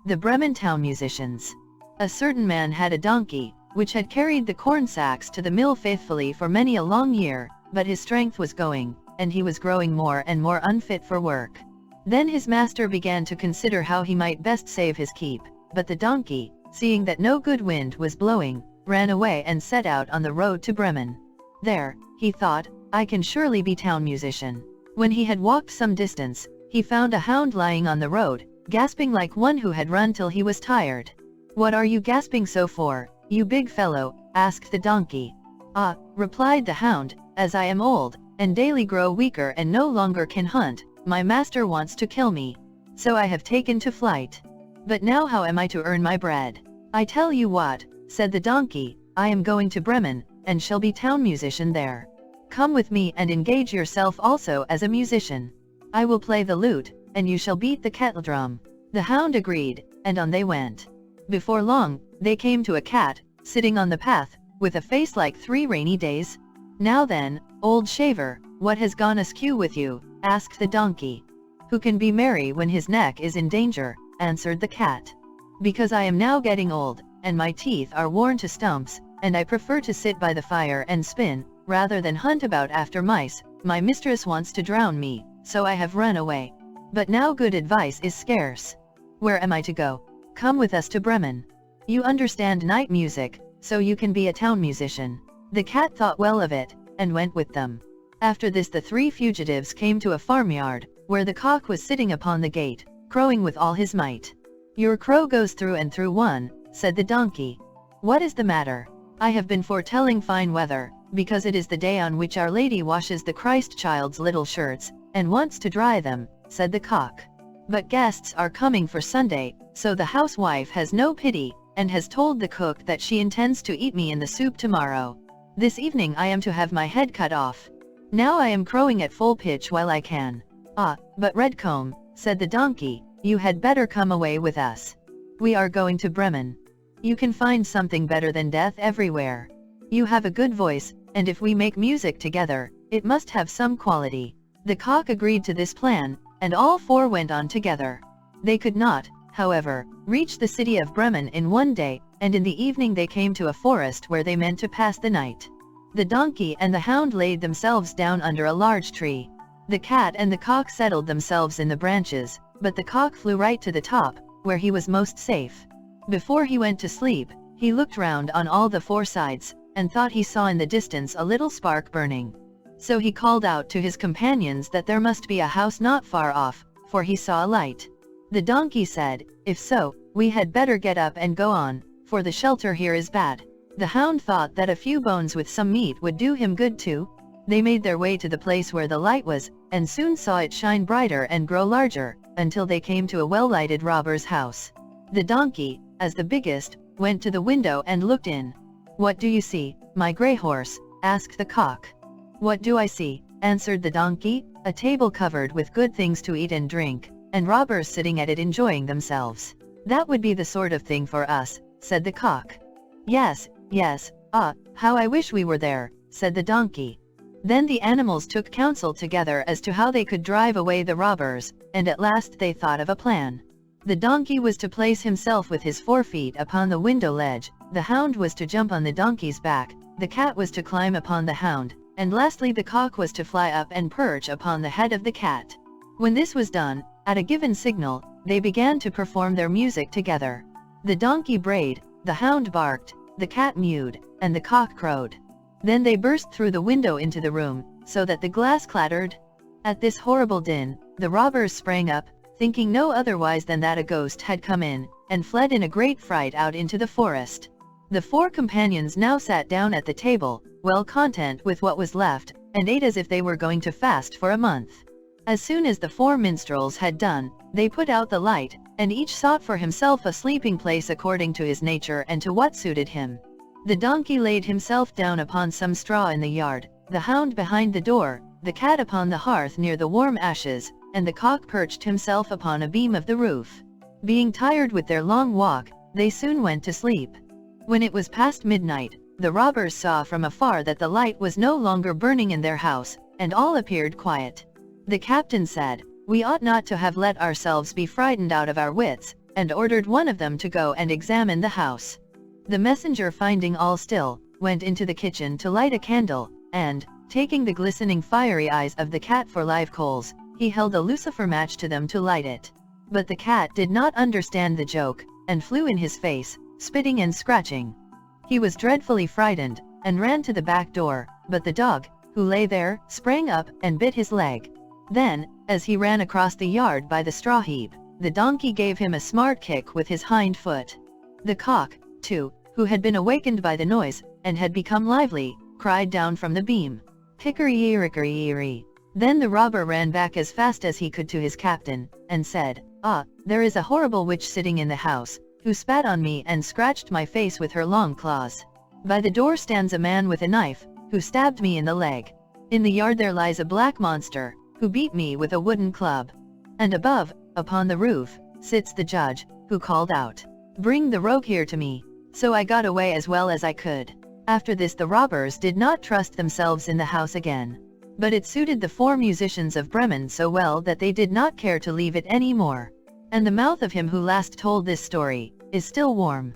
The Bremen town musicians. A certain man had a donkey, which had carried the corn sacks to the mill faithfully for many a long year, but his strength was going, and he was growing more and more unfit for work. Then his master began to consider how he might best save his keep, but the donkey, seeing that no good wind was blowing, ran away and set out on the road to Bremen. There, he thought, I can surely be town musician. When he had walked some distance, he found a hound lying on the road, gasping like one who had run till he was tired. "What are you gasping so for, you big fellow?" asked the donkey. "Ah," replied the hound, "as I am old, and daily grow weaker and no longer can hunt, my master wants to kill me. So I have taken to flight. But now how am I to earn my bread?" "I tell you what," said the donkey, "I am going to Bremen, and shall be town musician there. Come with me and engage yourself also as a musician. I will play the lute, and you shall beat the kettle drum." The hound agreed, and on they went. Before long, they came to a cat, sitting on the path, with a face like 3 rainy days. "Now then, old shaver, what has gone askew with you?" asked the donkey. "Who can be merry when his neck is in danger?" answered the cat. "Because I am now getting old, and my teeth are worn to stumps, and I prefer to sit by the fire and spin, rather than hunt about after mice. My mistress wants to drown me, so I have run away. But now good advice is scarce. Where am I to go?" "Come with us to Bremen. You understand night music, so you can be a town musician." The cat thought well of it, and went with them. After this the 3 fugitives came to a farmyard, where the cock was sitting upon the gate, crowing with all his might. "Your crow goes through and through one," said the donkey. "What is the matter?" "I have been foretelling fine weather, because it is the day on which Our Lady washes the Christ child's little shirts, and wants to dry them," said the cock. "But guests are coming for Sunday, so the housewife has no pity, and has told the cook that she intends to eat me in the soup tomorrow. This evening I am to have my head cut off. Now I am crowing at full pitch while I can." "Ah, but Redcomb," said the donkey, "you had better come away with us. We are going to Bremen. You can find something better than death everywhere. You have a good voice, and if we make music together, it must have some quality." The cock agreed to this plan, and all 4 went on together. They could not, however, reach the city of Bremen in one day, and in the evening they came to a forest where they meant to pass the night. The donkey and the hound laid themselves down under a large tree. The cat and the cock settled themselves in the branches, but the cock flew right to the top, where he was most safe. Before he went to sleep, he looked round on all the 4 sides, and thought he saw in the distance a little spark burning. So he called out to his companions that there must be a house not far off, for he saw a light. The donkey said, "If so, we had better get up and go on, for the shelter here is bad." The hound thought that a few bones with some meat would do him good too. They made their way to the place where the light was, and soon saw it shine brighter and grow larger, until they came to a well-lighted robber's house. The donkey, as the biggest, went to the window and looked in. "What do you see, my grey horse?" asked the cock. "What do I see?" answered the donkey. "A table covered with good things to eat and drink, and robbers sitting at it enjoying themselves." "That would be the sort of thing for us," said the cock. "Yes, yes, ah, how I wish we were there," said the donkey. Then the animals took counsel together as to how they could drive away the robbers, and at last they thought of a plan. The donkey was to place himself with his 4 feet upon the window ledge, the hound was to jump on the donkey's back, the cat was to climb upon the hound, and lastly the cock was to fly up and perch upon the head of the cat. When this was done, at a given signal, they began to perform their music together. The donkey brayed, the hound barked, the cat mewed, and the cock crowed. Then they burst through the window into the room, so that the glass clattered. At this horrible din, the robbers sprang up, thinking no otherwise than that a ghost had come in, and fled in a great fright out into the forest. The 4 companions now sat down at the table, well content with what was left, and ate as if they were going to fast for a month. As soon as the 4 minstrels had done, they put out the light, and each sought for himself a sleeping place according to his nature and to what suited him. The donkey laid himself down upon some straw in the yard, the hound behind the door, the cat upon the hearth near the warm ashes, and the cock perched himself upon a beam of the roof. Being tired with their long walk, they soon went to sleep. When it was past midnight, the robbers saw from afar that the light was no longer burning in their house, and all appeared quiet. The captain said, "We ought not to have let ourselves be frightened out of our wits, and ordered one of them to go and examine the house. The messenger, finding all still, went into the kitchen to light a candle, and, taking the glistening fiery eyes of the cat for live coals, he held a lucifer match to them to light it. But the cat did not understand the joke, and flew in his face, spitting and scratching. He was dreadfully frightened, and ran to the back door, but the dog, who lay there, sprang up and bit his leg. Then, as he ran across the yard by the straw heap, the donkey gave him a smart kick with his hind foot. The cock, too, who had been awakened by the noise, and had become lively, cried down from the beam, "Kickery-rickery-eerie." Then the robber ran back as fast as he could to his captain, and said, "Ah, there is a horrible witch sitting in the house, who spat on me and scratched my face with her long claws. By the door stands a man with a knife, who stabbed me in the leg. In the yard there lies a black monster, who beat me with a wooden club. And above, upon the roof, sits the judge, who called out, 'Bring the rogue here to me.' So I got away as well as I could." After this the robbers did not trust themselves in the house again. But it suited the 4 musicians of Bremen so well that they did not care to leave it any more. And the mouth of him who last told this story is still warm.